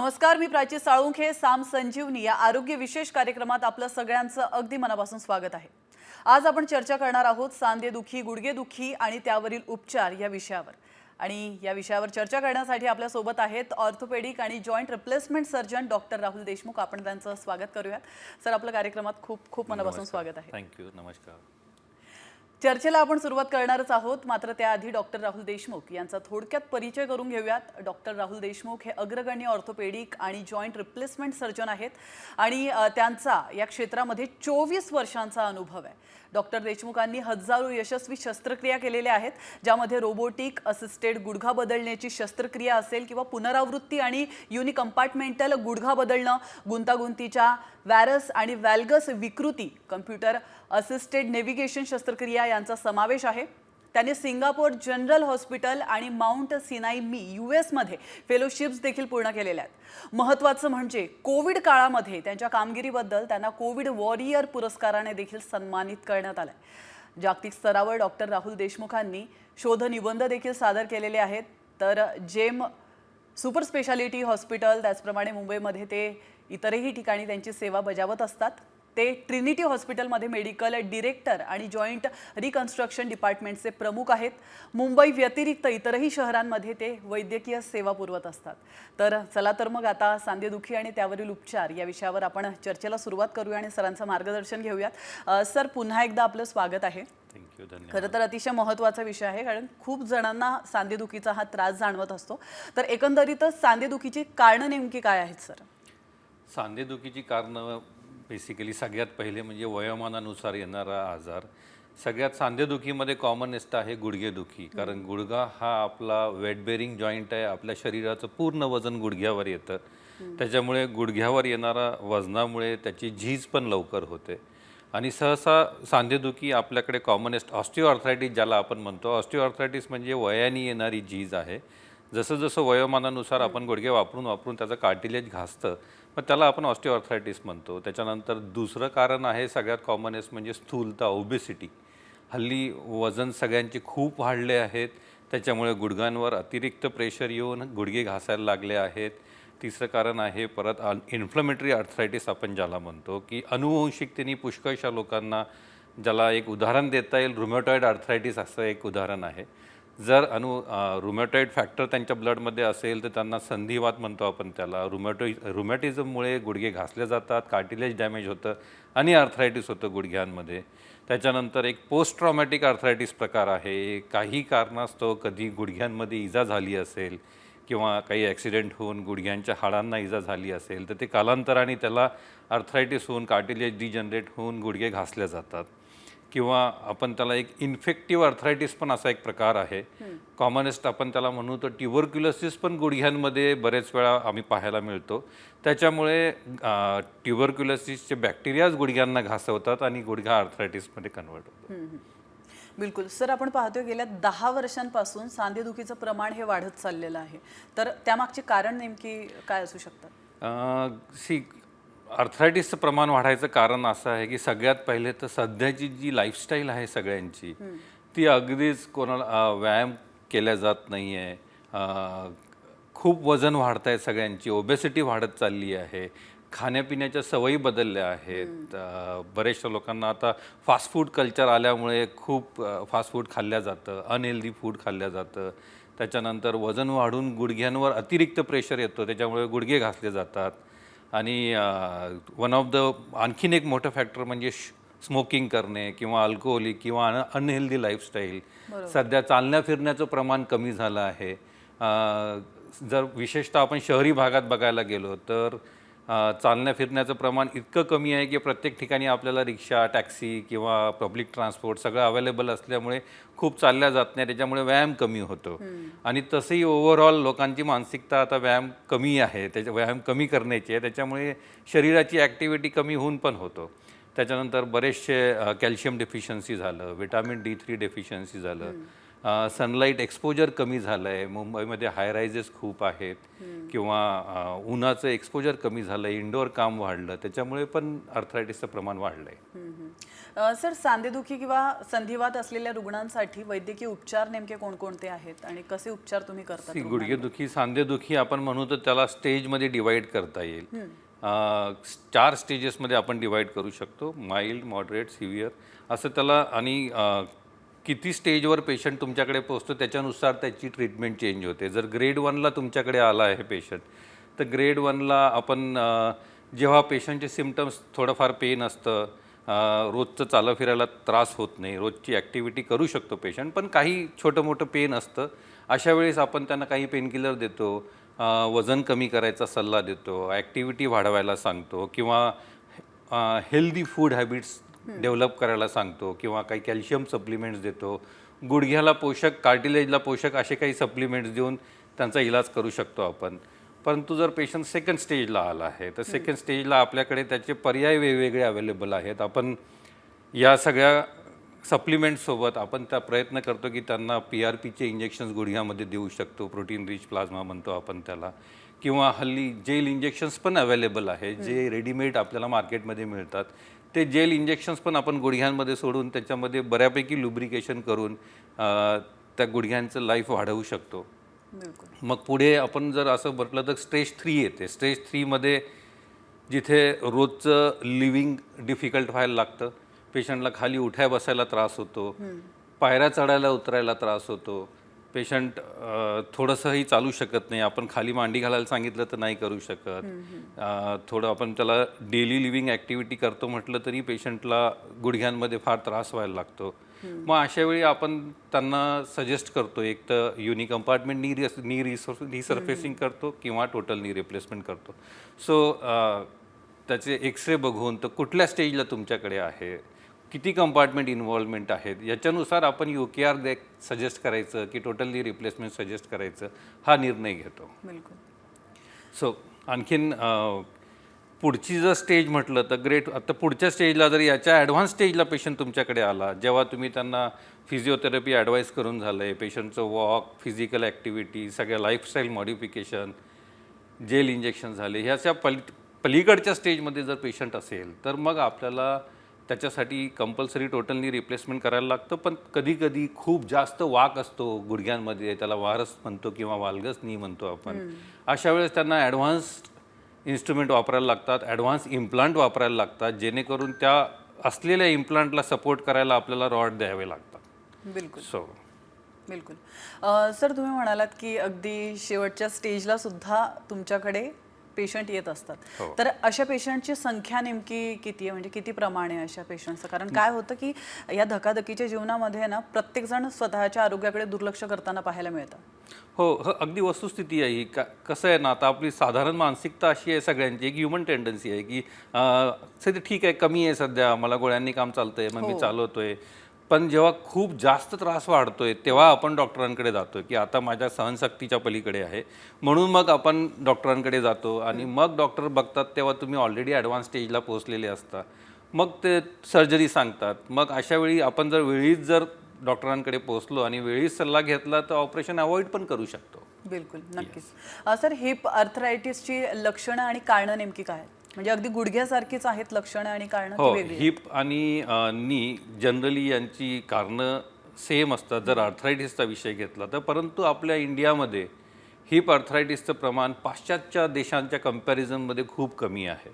नमस्कार, मी प्राची साळुंखे. साम संजीवनी या आरोग्य विशेष कार्यक्रमात आपलं सगळ्यांचं अगदी मनापासून स्वागत आहे. आज आपण चर्चा करणार आहोत सांधेदुखी, गुडघेदुखी आणि त्यावरील उपचार या विषयावर. आणि या विषयावर चर्चा करण्यासाठी आपल्या सोबत आहेत ऑर्थोपेडिक आणि joint replacement surgeon doctor Rahul Deshmukh. आपण त्यांचं स्वागत करूयात. सर, आपल्या कार्यक्रमात खूप खूप मनापासून स्वागत आहे. थँक्यू. नमस्कार. चर्चेला आपण सुरुवात करणारच आहोत, मात्र त्याआधी डॉक्टर राहुल देशमुख यांचा थोडक्यात परिचय करून घेऊयात. डॉक्टर राहुल देशमुख हे अग्रगण्य ऑर्थोपेडिक आणि जॉइंट रिप्लेसमेंट सर्जन आहेत आणि त्यांचा या क्षेत्रामध्ये 24 वर्षांचा अनुभव आहे. डॉक्टर देशमुखांनी हजारो यशस्वी शस्त्रक्रिया केलेल्या आहेत, ज्यामध्ये रोबोटिक असिस्टेड गुडघा बदलण्याची शस्त्रक्रिया असेल किंवा पुनरावृत्ती आणि युनिकम्पार्टमेंटल गुडघा बदलणं, गुंतागुंतीच्या वॅरस आणि व्हॅल्गस विकृती, कम्प्युटर असिस्टेड नेव्हिगेशन शस्त्रक्रिया यांचा समावेश आहे. त्यांनी सिंगापूर जनरल हॉस्पिटल आणि माउंट सिनाई US मध्ये फेलोशिप्स देखील पूर्ण केलेल्या आहेत. महत्त्वाचं म्हणजे कोविड काळामध्ये त्यांच्या कामगिरीबद्दल त्यांना कोविड वॉरियर पुरस्काराने देखील सन्मानित करण्यात आलं. जागतिक स्तरावर डॉक्टर राहुल देशमुखांनी शोध निबंध देखील सादर केलेले आहेत. तर जेम सुपर स्पेशालिटी हॉस्पिटल, त्याचप्रमाणे मुंबईमध्ये ते इतरही ठिकाणी त्यांची सेवा बजावत असतात. ते ट्रिनिटी हॉस्पिटलमध्ये मेडिकल डिरेक्टर आणि जॉईंट रिकन्स्ट्रक्शन डिपार्टमेंटचे प्रमुख आहेत. मुंबई व्यतिरिक्त इतरही शहरांमध्ये ते वैद्यकीय सेवा पुरवत असतात. तर चला तर मग आता सांधेदुखी आणि त्यावरील उपचार या विषयावर आपण चर्चेला सुरुवात करूया आणि सरांचं मार्गदर्शन घेऊयात. सर, पुन्हा एकदा आपलं स्वागत आहे. थँक्यू. धन्यवाद. खरं तर अतिशय महत्त्वाचा विषय आहे, कारण खूप जणांना सांधेदुखीचा हा त्रास जाणवत असतो. तर एकंदरीतच सांधेदुखीची कारणं नेमकी काय आहेत सर? सांधेदुखीची कारणं बेसिकली सगळ्यात पहिले म्हणजे वयोमानानुसार येणारा आजार. सगळ्यात सांधेदुखीमध्ये कॉमनेस्ट आहे गुडघेदुखी, कारण गुडघा हा आपला वेट बेरिंग जॉईंट आहे. आपल्या शरीराचं पूर्ण वजन गुडघ्यावर येतं. त्याच्यामुळे गुडघ्यावर येणारा वजनामुळे त्याची झीज पण लवकर होते. आणि सहसा सांधेदुखी आपल्याकडे कॉमनेस्ट ऑस्टिओआर्थरायटिस ज्याला आपण म्हणतो. ऑस्टिओआर्थरायटिस म्हणजे वयाने येणारी झीज आहे. जसं जसं वयोमानानुसार आपण गुडघे वापरून वापरून त्याचं कार्टिलेज घासतं, मग त्याला आपण ऑस्टिओआर्थरायटिस म्हणतो. त्याच्यानंतर दुसरं कारण आहे सगळ्यात कॉमनेस्ट म्हणजे स्थूलता, ओबेसिटी. हल्ली वजन सगळ्यांचे खूप वाढले आहेत, त्याच्यामुळे गुडघ्यांवर अतिरिक्त प्रेशर येऊन गुडघे घासायला लागले आहेत. तिसरं कारण आहे परत इन्फ्लमेटरी आर्थरायटिस आपण ज्याला म्हणतो, की अनुवंशिकतेने पुष्कळशा लोकांना, ज्याला एक उदाहरण देता येईल रुमॅटॉइड आर्थरायटिस असं एक उदाहरण आहे. जर रुमॅटॉइड फॅक्टर त्यांच्या ब्लडमध्ये असेल तर त्यांना संधिवात म्हणतो आपण त्याला. रुमॅटिझममुळे गुडघे घासले जातात, कार्टिलेज डॅमेज होतं आणि आर्थरायटिस होतं गुडघ्यांमध्ये. त्याच्यानंतर एक पोस्ट ट्रॉमॅटिक आर्थरायटिस प्रकार आहे. काही कारणास्तव कधी गुडघ्यांमध्ये इजा झाली असेल किंवा काही ॲक्सिडेंट होऊन गुडघ्यांच्या हाडांना इजा झाली असेल तर ते कालांतराने त्याला आर्थरायटिस होऊन कार्टिलेज डिजनरेट होऊन गुडघे घासले जातात. किंवा आपण त्याला एक इन्फेक्टिव्ह आर्थरायटिस पण असा एक प्रकार आहे. कॉमनेस्ट आपण त्याला म्हणू तर ट्युबरक्युलोसिस पण गुडघ्यांमध्ये बरेच वेळा आम्ही पाहायला मिळतो. त्याच्यामुळे ट्युबरक्युलोसिसचे बॅक्टेरियाज गुडघ्यांना घासवतात आणि गुडघा आर्थरायटिसमध्ये कन्वर्ट होतो. बिलकुल सर, आपण पाहतोय गेल्या 10 वर्षांपासून सांधेदुखीचं प्रमाण हे वाढत चाललेलं आहे. तर त्यामागची कारण नेमकी काय असू शकतात? आर्थरायटिसचं प्रमाण वाढायचं कारण असं आहे की सगळ्यात पहिले तर सध्याची जी लाईफस्टाईल आहे सगळ्यांची, ती अगदीच कोणाला व्यायाम केल्या जात नाही आहे. खूप वजन वाढत आहे सगळ्यांची, ओबेसिटी वाढत चालली आहे. खाण्यापिण्याच्या सवयी बदलल्या आहेत. बऱ्याचशा लोकांना आता फास्ट फूड कल्चर आल्यामुळे खूप फास्ट फूड खाल्लं जातं, अनहेल्दी फूड खाल्लं जातं. त्याच्यानंतर वजन वाढून गुडघ्यांवर अतिरिक्त प्रेशर येतो, त्याच्यामुळे गुडघे घासले जातात. आणि वन ऑफ द आणखीन एक मोठं फॅक्टर म्हणजे स्मोकिंग करणे किंवा अल्कोहोलिक किंवा अनहेल्दी लाईफस्टाईल. सध्या चालण्या फिरण्याचं प्रमाण कमी झालं आहे. जर विशेषतः आपण शहरी भागात बघायला गेलो तर चालण्या फिरण्याचं प्रमाण इतकं कमी आहे की प्रत्येक ठिकाणी आपल्याला रिक्षा, टॅक्सी किंवा पब्लिक ट्रान्सपोर्ट सगळं अवेलेबल असल्यामुळे खूप चालल्या जात नाही. त्याच्यामुळे व्यायाम कमी होतो. आणि तसंही ओव्हरऑल लोकांची मानसिकता आता व्यायाम कमी आहे, व्यायाम कमी करण्याची आहे. त्याच्यामुळे शरीराची ॲक्टिव्हिटी कमी होऊन पण होतो. त्याच्यानंतर बरेचसे कॅल्शियम डेफिशियन्सी झालं, विटॅमिन D3 डेफिशियन्सी झालं. सनलाईट एक्सपोजर कमी झालं आहे, मुंबईमध्ये हाय रायझेस खूप आहेत किंवा उन्हाचं एक्सपोजर कमी झालं आहे, इंडोर काम वाढलं, त्याच्यामुळे पण आर्थरायटिसचं प्रमाण वाढलं आहे. सर, सांधेदुखी किंवा संधिवात असलेल्या रुग्णांसाठी वैद्यकीय उपचार नेमके कोणकोणते आहेत आणि कसे उपचार तुम्ही करता? गुडघेदुखी सांधेदुखी आपण म्हणू तर त्याला स्टेजमध्ये डिवाइड करता येईल. 4 स्टेजेसमध्ये आपण डिवाइड करू शकतो, माइल्ड, मॉडरेट, सिव्हिअर असं त्याला. आणि किती स्टेजवर पेशंट तुमच्याकडे पोहोचतो त्याच्यानुसार त्याची ट्रीटमेंट चेंज होते. जर ग्रेड 1ला तुमच्याकडे आला आहे पेशंट, तर ग्रेड 1ला आपण जेव्हा पेशंटचे सिम्पटम्स थोडंफार पेन असतं, रोजचं चालं फिरायला त्रास होत नाही, रोजची ॲक्टिव्हिटी करू शकतो पेशंट, पण काही छोटं मोठं पेन असतं, अशा वेळेस आपण त्यांना काही पेनकिलर देतो, वजन कमी करायचा सल्ला देतो, ॲक्टिव्हिटी वाढवायला सांगतो किंवा हेल्दी फूड हॅबिट्स डेव्हलप करायला सांगतो किंवा काही कॅल्शियम सप्लिमेंट्स देतो. गुडघ्याला पोषक, कार्टिलेजला पोषक असे काही सप्लिमेंट्स देऊन त्यांचा इलाज करू शकतो आपण. परंतु जर पेशंट सेकंड स्टेजला आला आहे तर सेकंड स्टेजला आपल्याकडे त्याचे पर्याय वेगवेगळे अवेलेबल आहेत. आपण या सगळ्या सप्लिमेंटसोबत आपण त्या प्रयत्न करतो की त्यांना PRPचे इंजेक्शन्स गुडघ्यामध्ये देऊ शकतो, प्रोटीन रिच प्लाझ्मा म्हणतो आपण त्याला, किंवा हल्ली जेल इंजेक्शन्स पण अवेलेबल आहे जे रेडीमेड आपल्याला मार्केटमध्ये मिळतात. ते जेल इंजेक्शन्स पण आपण गुडघ्यांमध्ये सोडून त्याच्यामध्ये बऱ्यापैकी लुब्रिकेशन करून त्या गुडघ्यांचं लाईफ वाढवू शकतो. मग पुढे आपण जर असं म्हटलं तर स्टेज 3 येते. स्टेज 3मध्ये जिथे रोजचं लिव्हिंग डिफिकल्ट व्हायला लागतं, पेशंटला खाली उठाय बसायला त्रास होतो, पायऱ्या चढायला उतरायला त्रास होतो, पेशंट थोडंसंही चालू शकत नाही, आपण खाली मांडी घालायला सांगितलं तर नाही करू शकत, थोडं आपण त्याला डेली लिव्हिंग ॲक्टिव्हिटी करतो म्हटलं तरी पेशंटला गुडघ्यांमध्ये फार त्रास व्हायला लागतो. मग अशा वेळी आपण त्यांना सजेस्ट करतो, एक तर युनी कंपार्टमेंट नी रिसर्फेसिंग करतो किंवा टोटल नी रिप्लेसमेंट करतो. सो त्याचे एक्सरे बघून तर कुठल्या स्टेजला तुमच्याकडे आहे, किती कंपार्टमेंट इन्व्हॉल्वमेंट आहेत, याच्यानुसार आपण UKR सजेस्ट करायचं की टोटली रिप्लेसमेंट सजेस्ट करायचं हा निर्णय घेतो. बिलकुल. सो आणखीन पुढची जर स्टेज म्हटलं तर ग्रेट. आता पुढच्या स्टेजला जर याच्या ॲडव्हान्स स्टेजला पेशंट तुमच्याकडे आला, जेव्हा तुम्ही त्यांना फिजिओथेरपी ॲडवाईस करून झालं आहे, पेशंटचं वॉक, फिजिकल ॲक्टिव्हिटी, सगळ्या लाईफस्टाईल मॉडिफिकेशन, जेल इंजेक्शन झाले, ह्याच्या पलीकडच्या स्टेजमध्ये जर पेशंट असेल तर मग आपल्याला त्याच्यासाठी कंपल्सरी टोटल नी रिप्लेसमेंट करायला लागतं. पण कधीकधी खूप जास्त वाक असतो गुडघ्यांमध्ये, त्याला वारस म्हणतो किंवा वाल्गस नी म्हणतो आपण. अशा वेळेस त्यांना ॲडव्हान्स इन्स्ट्रुमेंट वापरायला लागतात, ॲडव्हान्स इम्प्लांट वापरायला लागतात, जेणेकरून त्या असलेल्या इम्प्लांटला सपोर्ट करायला आपल्याला रॉड द्यावे लागतात. बिलकुल. बिलकुल. सर, तुम्ही म्हणालात की अगदी शेवटच्या स्टेजला सुद्धा तुमच्याकडे पेशंट येत असतात, तर अशा पेशंटची संख्या नेमकी किती आहे, म्हणजे किती प्रमाणे अशा पेशंटचं? कारण काय होतं की या धकाधकीच्या जीवनामध्ये ना प्रत्येकजण स्वतःच्या आरोग्याकडे दुर्लक्ष करताना पाहायला मिळतं. हो, अगदी वस्तुस्थिती आहे ही. कसं आहे ना, आता आपली साधारण मानसिकता अशी आहे सगळ्यांची, एक ह्युमन टेंडन्सी आहे की सध्या ठीक आहे, कमी आहे, सध्या मला गोळ्यांनी काम चालतंय, मग मी चालवतोय. पण जेव्हा खूप जास्त त्रास वाढतोय तेव्हा आपण डॉक्टरांकडे जातो की आता माझ्या सहनशक्तीच्या पलीकडे आहे, म्हणून मग आपण डॉक्टरांकडे जातो. आणि मग डॉक्टर बघतात तेव्हा तुम्ही ऑलरेडी ॲडव्हान्स स्टेजला पोहोचलेले असता, मग ते सर्जरी सांगतात. मग अशा वेळी आपण जर वेळीच जर डॉक्टरांकडे पोहोचलो आणि वेळीच सल्ला घेतला तर ऑपरेशन अवॉइड पण करू शकतो. बिलकुल, नक्कीच. सर, हिप आर्थरायटिसची लक्षणं आणि कारणं नेमकी काय आहेत? म्हणजे अगदी गुडघ्यासारखीच आहेत लक्षणं आणि कारणं? हो, हिप आणि नी जनरली यांची कारणं सेम असतात जर आर्थरायटिसचा विषय घेतला तर. परंतु आपल्या इंडियामध्ये हिप आर्थरायटिसचं प्रमाण पाश्चात्य देशांच्या कंपॅरिझनमध्ये खूप कमी आहे.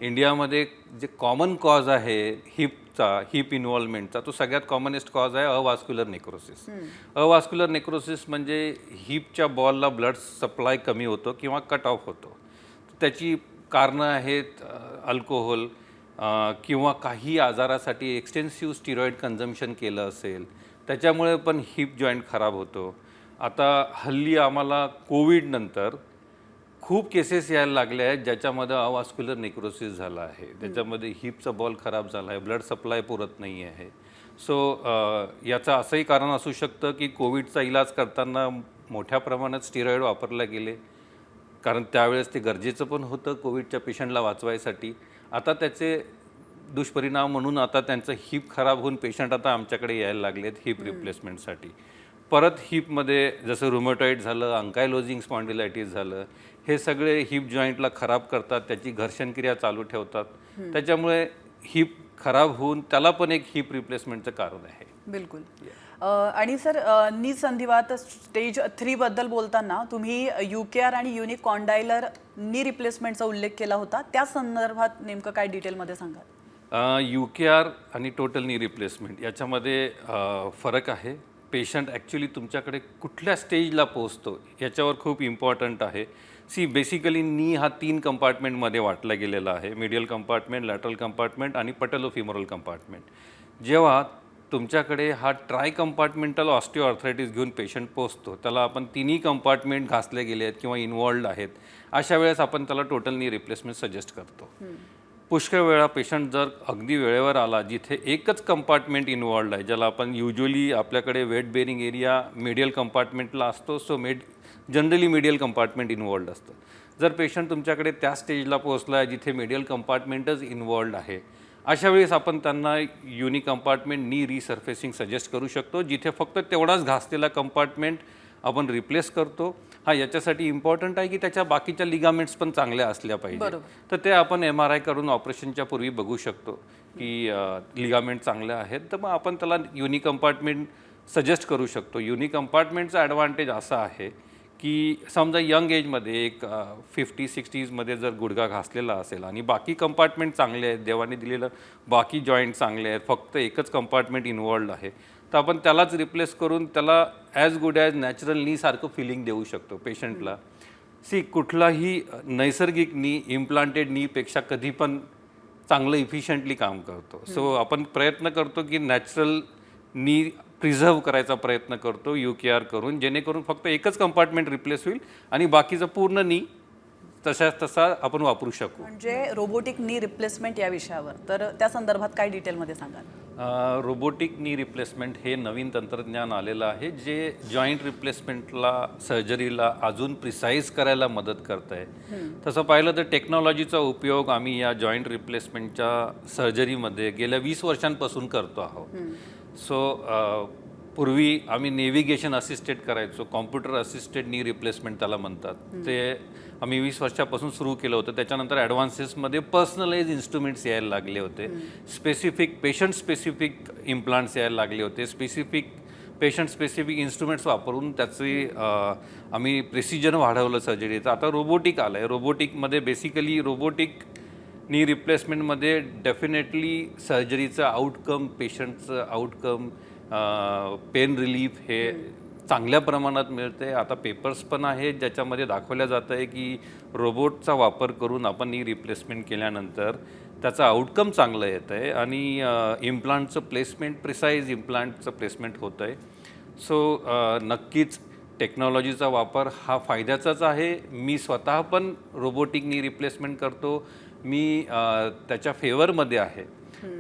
इंडियामध्ये जे कॉमन कॉज आहे हिप इन्व्हॉल्वमेंटचा, तो सगळ्यात कॉमनेस्ट कॉज आहे अवास्क्युलर नेक्रोसिस. अवास्क्युलर नेक्रोसिस म्हणजे हिपच्या बॉलला ब्लड सप्लाय कमी होतो किंवा कट ऑफ होतो. त्याची कारणं आहेत अल्कोहोल किंवा काही आजारासाठी एक्सटेन्सिव्ह स्टिरॉइड कन्झम्पशन केलं असेल, त्याच्यामुळे पण हिप जॉईंट खराब होतो. आता हल्ली आम्हाला कोविडनंतर खूप केसेस यायला लागल्या आहेत ज्याच्यामध्ये अवास्क्युलर नेक्रोसिस झाला आहे, त्याच्यामध्ये हिपचा बॉल खराब झाला आहे, ब्लड सप्लाय पुरत नाही आहे. सो याचं असंही कारण असू शकतं की कोविडचा इलाज करताना मोठ्या प्रमाणात स्टिरॉइड वापरले गेले, कारण त्यावेळेस ते गरजेचं पण होतं कोविडच्या पेशंटला वाचवायसाठी. आता त्याचे दुष्परिणाम म्हणून आता त्यांचं हिप खराब होऊन पेशंट आता आमच्याकडे यायला लागलेत हिप रिप्लेसमेंटसाठी. परत हिपमध्ये जसं रुमॅटॉइड झालं, अंकायलोजिंग स्पॉन्डिलायटिस झालं, हे सगळे हिप जॉईंटला खराब करतात, त्याची घर्षणक्रिया चालू ठेवतात. त्याच्यामुळे हिप खराब होऊन त्याला पण एक हिप रिप्लेसमेंटचं कारण आहे. बिलकुल. आणि सर नी संधिवात स्टेज 3 बद्दल बोलताना तुम्ही UKR आणि युनिक कॉन्डायलर नी रिप्लेसमेंटचा उल्लेख केला होता. त्या संदर्भात नेमकं काय डिटेलमध्ये सांगाल? UKR आणि टोटल नी रिप्लेसमेंट याच्यामध्ये फरक आहे. पेशंट ॲक्च्युली तुमच्याकडे कुठल्या स्टेजला पोहोचतो याच्यावर खूप इम्पॉर्टंट आहे. बेसिकली नी हा 3 कंपार्टमेंटमध्ये वाटला गेलेला आहे. मीडियल कंपार्टमेंट, लॅटरल कंपार्टमेंट आणि पटेलोफिमोरल कंपार्टमेंट. जेव्हा तुमच्याकडे हा ट्राय कंपार्टमेंटल ऑस्टिओआर्थरायटिस घेऊन पेशंट पोचतो, त्याला आपण तिन्ही कंपार्टमेंट घासले गेले आहेत किंवा इन्वॉल्ड आहेत, अशा वेळेस आपण त्याला टोटल नी रिप्लेसमेंट सजेस्ट करतो. पुष्कळ वेळा पेशंट जर अगदी वेळेवर आला जिथे एकच कंपार्टमेंट इन्वॉल्ड आहे, ज्याला आपण युजली आपल्याकडे वेट बेरिंग एरिया मीडियल कंपार्टमेंटला असतो, so generally medial compartment involved असतं. जर पेशंट तुमच्याकडे त्या स्टेजला पोहोचला आहे जिथे मीडियल कंपार्टमेंटच इन्वॉल्ड आहे, अशा वेळेस आपण त्यांना युनी कंपार्टमेंट नी रिसर्फेसिंग सजेस्ट करू शकतो, जिथे फक्त तेवढाच घासलेला कंपार्टमेंट आपण रिप्लेस करतो. याच्यासाठी इम्पॉर्टंट आहे की त्याच्या बाकीच्या लिगामेंट्स पण चांगल्या असल्या पाहिजे. तर ते आपण MRI करून ऑपरेशनच्या पूर्वी बघू शकतो की लिगामेंट चांगले आहेत, तर मग आपण त्याला युनी कंपार्टमेंट सजेस्ट करू शकतो. युनी कंपार्टमेंटचा ॲडव्हान्टेज असा आहे की समजा यंग एजमध्ये एक 50-60मध्ये जर गुडघा घासलेला असेल आणि बाकी कंपार्टमेंट चांगले आहेत, देवाने दिलेलं बाकी जॉईंट चांगले आहेत, फक्त एकच कंपार्टमेंट इन्वॉल्ड आहे, तर आपण त्यालाच रिप्लेस करून त्याला ॲज गुड ॲज नॅचरल नी सारखं फिलिंग देऊ शकतो पेशंटला. कुठलाही नैसर्गिक नी इम्प्लांटेड नीपेक्षा कधी पण चांगलं इफिशियंटली काम करतो. सो आपण प्रयत्न करतो की नॅचरल नी प्रिझर्व करायचा प्रयत्न करतो UKR करून, जेणेकरून फक्त एकच कंपार्टमेंट रिप्लेस होईल आणि बाकीचं पूर्ण नी तसा आपण वापरू शकू. म्हणजे रोबोटिक नी रिप्लेसमेंट या विषयावर तर त्या संदर्भात काय डिटेलमध्ये सांगाल? रोबोटिक नी रिप्लेसमेंट हे नवीन तंत्रज्ञान आलेलं आहे, जे जॉईंट रिप्लेसमेंटला सर्जरीला अजून प्रिसाईज करायला मदत करत आहे. तसं पाहिलं तर टेक्नॉलॉजीचा उपयोग आम्ही या जॉईंट रिप्लेसमेंटच्या सर्जरीमध्ये गेल्या 20 वर्षांपासून करतो आहोत. सो पूर्वी आम्ही नेव्हिगेशन असिस्टेड करायचो, कॉम्प्युटर असिस्टेड नी रिप्लेसमेंट त्याला म्हणतात. ते आम्ही 20 वर्षापासून सुरू केलं होतं. त्याच्यानंतर ॲडव्हान्सेसमध्ये पर्सनलाइज इन्स्ट्रुमेंट्स यायला लागले होते, पेशंट स्पेसिफिक इम्प्लांट्स यायला लागले होते, पेशंट स्पेसिफिक इन्स्ट्रुमेंट्स वापरून त्याचे आम्ही प्रिसिजन वाढवलं सर्जरीचं. आता रोबोटिक आलं आहे. रोबोटिकमध्ये बेसिकली रोबोटिक नी रिप्लेसमेंटमध्ये डेफिनेटली सर्जरीचं आउटकम, पेशंटचं आउटकम, पेन रिलीफ हे चांगल्या प्रमाणात मिळते. आता पेपर्स पण आहेत ज्याच्यामध्ये दाखवल्या जातं आहे की रोबोटचा वापर करून आपण नी रिप्लेसमेंट केल्यानंतर त्याचं आउटकम चांगलं येतं आहे आणि इम्प्लांटचं प्लेसमेंट, प्रिसाईज इम्प्लांटचं प्लेसमेंट होतं आहे. सो नक्कीच टेक्नॉलॉजीचा वापर हा फायद्याचाच आहे. मी स्वतः पण रोबोटिक नी रिप्लेसमेंट करतो. मी त्याच्या फेवरमध्ये आहे.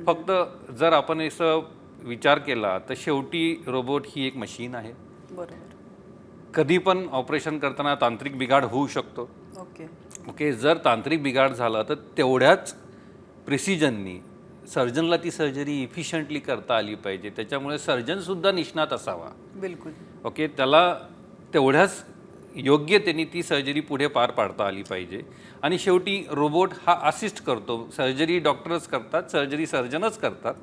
फक्त जर आपण असं विचार केला तर शेवटी रोबोट ही एक मशीन आहे. कधी पण ऑपरेशन करताना तांत्रिक बिघाड होऊ शकतो. ओके, जर तांत्रिक बिघाड झाला तर तेवढ्याच प्रिसिजननी सर्जनला ती सर्जरी इफिशियंटली करता आली पाहिजे. त्याच्यामुळे सर्जनसुद्धा निष्णात असावा. बिलकुल. ओके, त्याला तेवढ्याच योग्यतेने ती सर्जरी पुढे पार पाडता आली पाहिजे. आणि शेवटी रोबोट हा असिस्ट करतो. सर्जरी डॉक्टरच करतात, सर्जरी सर्जनच करतात.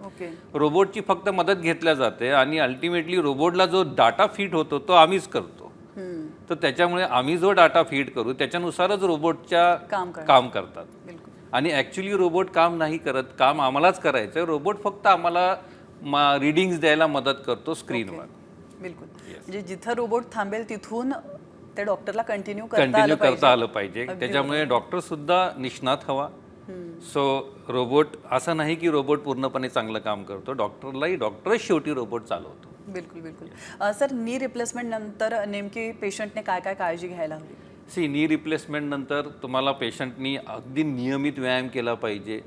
रोबोटची फक्त मदत घेतल्या जाते आणि अल्टिमेटली रोबोटला जो डाटा फीड होतो तो आम्हीच करतो. तर त्याच्यामुळे आम्ही जो डाटा फीड करू त्याच्यानुसारच रोबोटच्या काम करतात. आणि ॲक्च्युली रोबोट काम नाही करत, काम आम्हालाच करायचं आहे. रोबोट फक्त आम्हाला रीडिंग्स द्यायला मदत करतो स्क्रीनवर. बिलकुल. म्हणजे जिथं रोबोट थांबेल तिथून ते डॉक्टरला कंटिन्यू करता आलं पाहिजे. त्याच्यामुळे डॉक्टर सुद्धा निष्णात हवा. सो रोबोट असं नाही की रोबोट पूर्णपणे चांगलं काम करतो, डॉक्टरच शेवटी रोबोट चालवतो. बिलकुल बिलकुल. सर, नी रिप्लेसमेंट नंतर नेमकी पेशंटने काय काय काळजी घ्यायला हवी? नी रिप्लेसमेंट नंतर तुम्हाला पेशंटनी अगदी नियमित व्यायाम केला पाहिजे.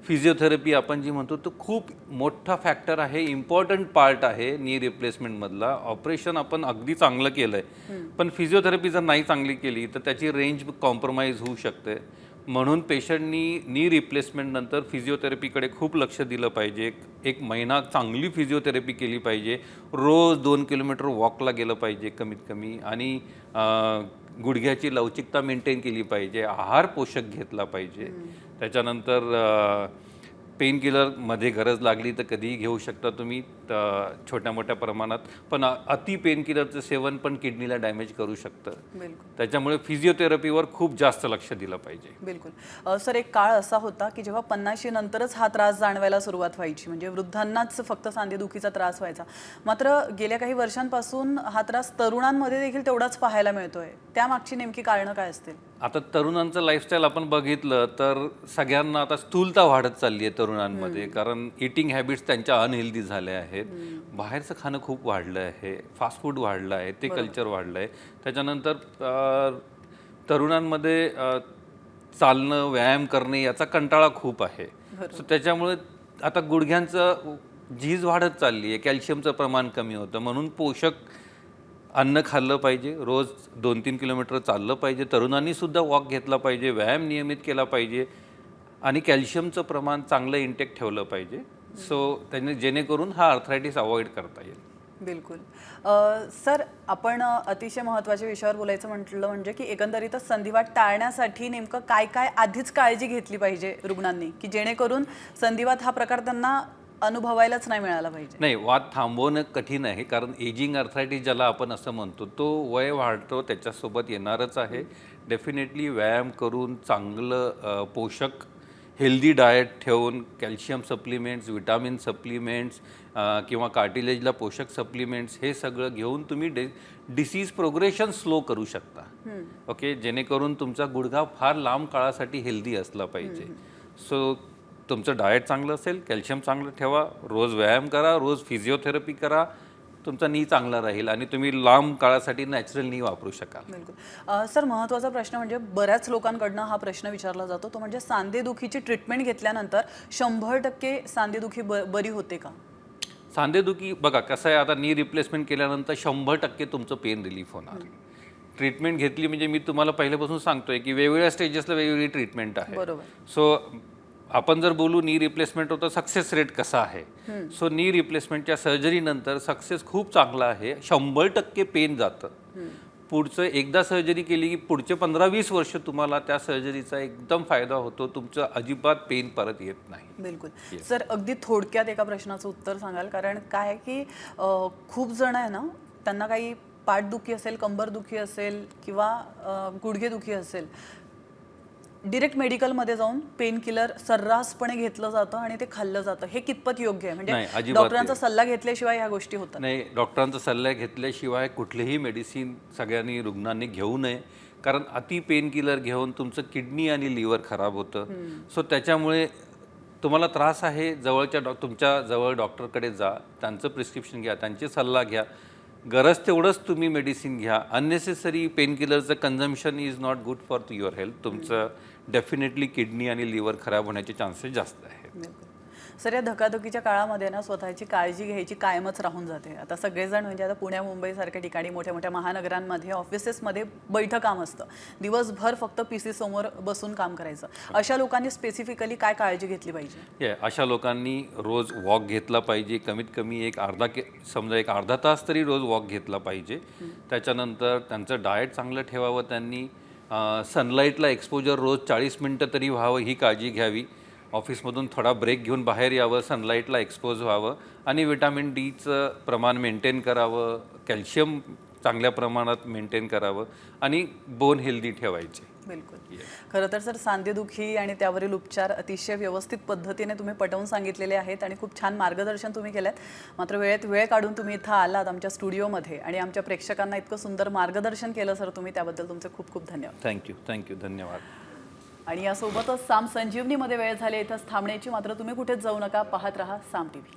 फिजिओथेरपी आपण जी म्हणतो तो खूप मोठा फॅक्टर आहे, इम्पॉर्टंट पार्ट आहे नी रिप्लेसमेंटमधला. ऑपरेशन आपण अगदी चांगलं केलं आहे, पण फिजिओथेरपी जर नाही चांगली केली तर त्याची रेंज कॉम्प्रोमाइज होऊ शकते. म्हणून पेशंटनी नी रिप्लेसमेंट नंतर फिजिओथेरपीकडे खूप लक्ष दिलं पाहिजे. एक महिना चांगली फिजिओथेरपी केली पाहिजे. रोज 2 किलोमीटर वॉकला गेलं पाहिजे कमीत कमी आणि गुडघ्याची लवचिकता मेंटेन केली पाहिजे. आहार पोषक घेतला पाहिजे. त्याच्यानंतर पेन किलरमध्ये गरज लागली तर कधीही घेऊ शकता तुम्ही छोट्या मोठ्या प्रमाणात. पण अति पेन किलरचं सेवन पण किडनीला डॅमेज करू शकतं. बिलकुल त्याच्यामुळे फिजिओथेरपीवर खूप जास्त लक्ष दिलं पाहिजे. बिलकुल सर, एक काळ असा होता की जेव्हा 50शी नंतरच हा त्रास जाणवायला सुरुवात व्हायची, म्हणजे वृद्धांनाच फक्त सांधेदुखीचा त्रास व्हायचा. मात्र गेल्या काही वर्षांपासून हा त्रास तरुणांमध्ये देखील तेवढाच पाहायला मिळतोय. त्यामागची नेमकी कारणं काय असतील? आता तरुणांचं लाईफस्टाईल आपण बघितलं तर सगळ्यांना आता स्थूलता वाढत चालली आहे तरुणांमध्ये. कारण इटिंग हॅबिट्स त्यांच्या अनहेल्दी झाल्या आहेत. बाहेरचं खाणं खूप वाढलं आहे. फास्ट फूड वाढलं आहे. ते कल्चर वाढलं आहे. त्याच्यानंतर तरुणांमध्ये चालणं, व्यायाम करणे याचा कंटाळा खूप आहे. सो त्याच्यामुळे आता गुडघ्यांचं झीज वाढत चालली आहे. कॅल्शियमचं प्रमाण कमी होतं. म्हणून पोषक अन्न खाल्लं पाहिजे. रोज 2-3 किलोमीटर चाललं पाहिजे. तरुणांनी सुद्धा वॉक घेतला पाहिजे. व्यायाम नियमित केला पाहिजे आणि कॅल्शियमचं प्रमाण चांगलं इंटेक ठेवलं पाहिजे. सो त्याने जेणेकरून हा आर्थरायटिस अवॉइड करता येईल. बिलकुल सर, आपण अतिशय महत्त्वाच्या विषयावर बोलायचं म्हटलं म्हणजे की एकंदरीतच संधिवात टाळण्यासाठी नेमकं काय काय आधीच काळजी घेतली पाहिजे रुग्णांनी, की जेणेकरून संधिवात हा प्रकार त्यांना अनुभवायलाच नाही मिळाला पाहिजे? नाही, वात थांबवणं कठीण आहे. कारण एजिंग आर्थरायटिस ज्याला आपण असं म्हणतो तो वय वाढतो त्याच्यासोबत येणारच आहे. डेफिनेटली व्यायाम करून चांगलं पोषक हेल्दी डाएट ठेवून कॅल्शियम सप्लिमेंट्स, विटामिन सप्लिमेंट्स किंवा कार्टिलेजला पोषक सप्लिमेंट्स हे सगळं घेऊन तुम्ही डिसीज प्रोग्रेशन स्लो करू शकता. ओके, जेणेकरून तुमचा गुडघा फार लांब काळासाठी हेल्दी असला पाहिजे. सो तुमचं डाएट चांगलं असेल, कॅल्शियम चांगलं ठेवा, रोज व्यायाम करा, रोज फिजिओथेरपी करा, तुमचा नी चांगला राहील आणि तुम्ही लांब काळासाठी नॅचरल नी वापरू शकाल. बिलकुल सर, महत्त्वाचा प्रश्न म्हणजे बऱ्याच लोकांकडनं हा प्रश्न विचारला जातो, तो म्हणजे सांधेदुखीची ट्रीटमेंट घेतल्यानंतर 100% सांधेदुखी बरी होते का? सांधेदुखी बघा कसं आहे, आता नी रिप्लेसमेंट केल्यानंतर 100% तुमचं पेन रिलीफ होणार. ट्रीटमेंट घेतली म्हणजे मी तुम्हाला पहिल्यापासून सांगतोय की वेगवेगळ्या स्टेजेसला वेगवेगळी ट्रीटमेंट आहे. बरोबर. सो आपण जर बोलू नी रिप्लेसमेंट होतं सक्सेस रेट कसा आहे, सो नी रिप्लेसमेंटच्या सर्जरीनंतर सक्सेस खूप चांगला आहे. 100% पेन जातं. पुढचं एकदा सर्जरी केली की पुढचे 15-20 वर्ष तुम्हाला त्या सर्जरीचा एकदम फायदा होतो. तुमचं अजिबात पेन परत येत नाही. बिलकुल सर, अगदी थोडक्यात एका प्रश्नाचं उत्तर सांगाल? कारण काय आहे की खूप जण आहे ना, त्यांना काही पाठदुखी असेल, कंबरदुखी असेल किंवा गुडघेदुखी असेल, डिरेक्ट मेडिकलमध्ये जाऊन पेन किलर सर्रासपणे घेतलं जातं आणि ते खाल्लं जातं. हे कितपत योग्य आहे? म्हणजे डॉक्टरांचा सल्ला घेतल्याशिवाय ह्या गोष्टी होतात? नाही, डॉक्टरांचा सल्ला घेतल्याशिवाय कुठलेही मेडिसिन सगळ्यांनी रुग्णांनी घेऊ नये. कारण अति पेन किलर घेऊन तुमचं किडनी आणि लिव्हर खराब होतं. सो त्याच्यामुळे तुम्हाला त्रास आहे, तुमच्या जवळ डॉक्टरकडे जा, त्यांचं प्रिस्क्रिप्शन घ्या, त्यांचे सल्ला घ्या. गरज तेवढंच तुम्ही मेडिसिन घ्या. अननेसेसरी पेन किलरचं consumption is not good for your health. तुमचं डेफिनेटली किडनी आणि लिव्हर खराब होण्याचे चान्सेस जास्त आहेत. सर, या धकाधकीच्या काळामध्ये ना स्वतःची काळजी घ्यायची कायमच राहून जाते. आता सगळेजण म्हणजे आता पुण्या मुंबईसारख्या ठिकाणी मोठ्या मोठ्या महानगरांमध्ये ऑफिसेसमध्ये बैठं काम असतं, दिवसभर फक्त PC समोर बसून काम करायचं. अशा लोकांनी स्पेसिफिकली काय काळजी घेतली पाहिजे? अशा लोकांनी रोज वॉक घेतला पाहिजे. कमीत कमी समजा एक अर्धा तास तरी रोज वॉक घेतला पाहिजे. त्याच्यानंतर त्यांचं डाएट चांगलं ठेवावं. त्यांनी सनलाईटला एक्सपोजर रोज 40 मिनटं तरी व्हावं, ही काळजी घ्यावी. ऑफिसमधून थोडा ब्रेक घेऊन बाहेर यावं, सनलाईटला एक्सपोज व्हावं आणि विटॅमिन डीचं प्रमाण मेंटेन करावं, कॅल्शियम चांगल्या प्रमाणात मेंटेन करावं आणि बोन हेल्दी ठेवायचे. बिलकुल. खरं तर सर, सांधेदुखी आणि त्यावरील उपचार अतिशय व्यवस्थित पद्धतीने तुम्ही पटवून सांगितलेले आहेत आणि खूप छान मार्गदर्शन तुम्ही केलं. मात्र वेळेत वेळ काढून तुम्ही इथं आलात आमच्या स्टुडिओमध्ये आणि आमच्या प्रेक्षकांना इतकं सुंदर मार्गदर्शन केलं सर तुम्ही, त्याबद्दल तुमचे खूप खूप धन्यवाद. थँक्यू, धन्यवाद. आणि यासोबतच साम संजीवनीमध्ये वेळ झाली इथंच थांबण्याची. मात्र तुम्ही कुठेच जाऊ नका, पाहत रहा साम TV.